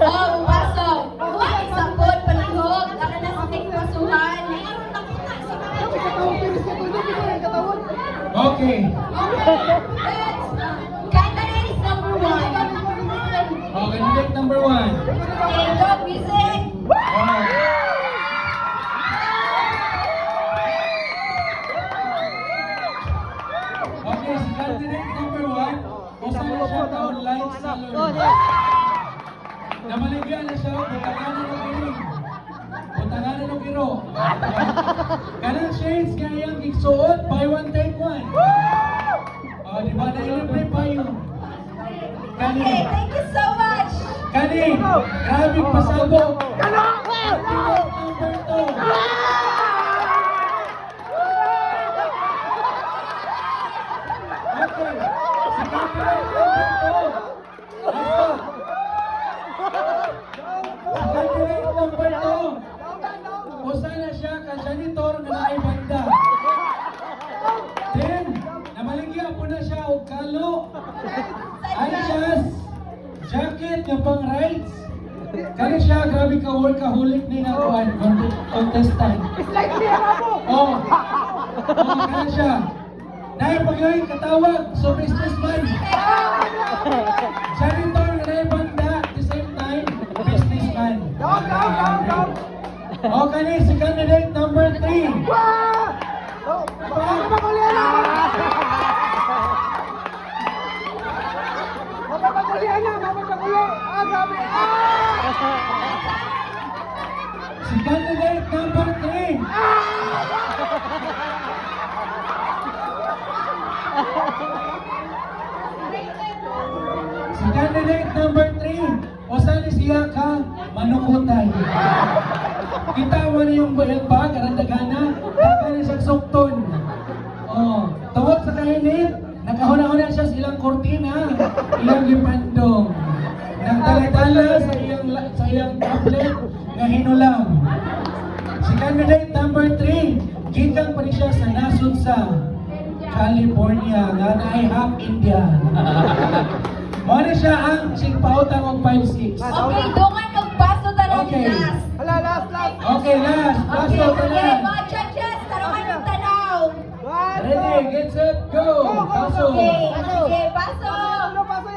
Oh, pasok. Uy, sakot, palihog. Ako na sa pasuhan. Okay. Candidate number 1. Oh, candidate number 1. Okay, go, music. Okay, si candidate number 1, usan na siya ka-online seller. Namaligyan na siya, butanganan ng kiring. Butanganan ng kiro. Kanang shades kayang igsuot, buy one, take one. Di ba na-libre pa yun? Okay, thank you so much. Kaning, grabing pasabog. Candidate number 2. Okay, si candidate number 2. Basta. Si candidate number 2. Usa na siya ka janitor nga naay banda. Then, namaligya po na siya og kalo. Ayas, jacket nga pang rides. Kani siya, grabe ka workaholic ni nakuan, contestant. Oh, kani siya. Dahil pagawin katawag, so businessman. Janitor nga naay banda, at the same time, businessman. O, kani si candidate number 3. Si candidate number 3. Si candidate number 3. O saan siya ka? Manukutan. Kita mo na yung bayad ba? Karandagana? Taka sa sukton. Oh, tawag sa kainit. Nakahuna-huna siya sa ilang kortina. Ilang gipandong. Nagtala-tala sa iyang tablet nga hinulam. Si candidate number 3, gikan pa rin siya sa nasod sa California, nga naay half India. Muna siya ang sigpautang og 5-6. Okay, dungan magpaso talaga Okay. last. Okay, last. Last Okay, out na okay, lang. mga judges, karoon ng tanaw. Ready, get set, go! Paso! Okay, okay, paso.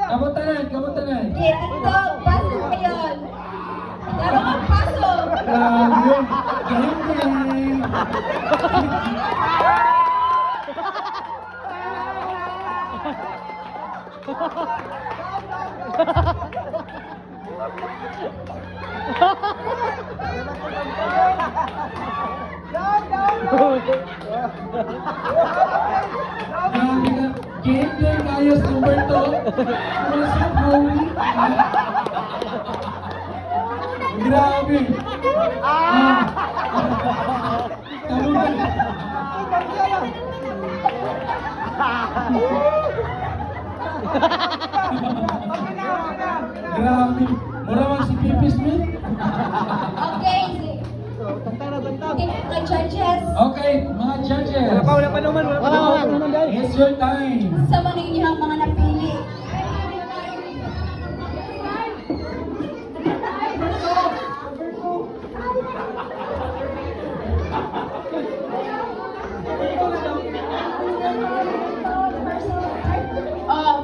Kamutanan, kamutanan. Okay, TikTok, paso ngayon. Karoon paso. Grabe! Galing! Grabe ka! Galing kayos number 2. Masip Howie. Grabe! Tama ba? Grabe! Mura man si Pipi Smith. Okay, okay, mga judges. Okay, mga judges. Wala pa naman dahil. It's your time. Sa mga inyong mga napili.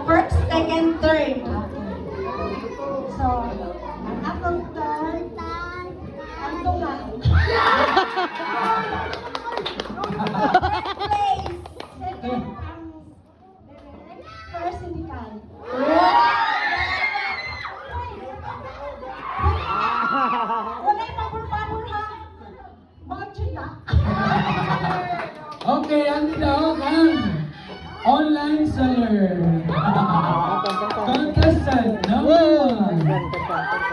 First, second, third. So, akong third, ano nga? Third place. Second, first, hindi ka. Wala yung pabor-pabor ha. Mga chika. Okay, andi daw ang online seller.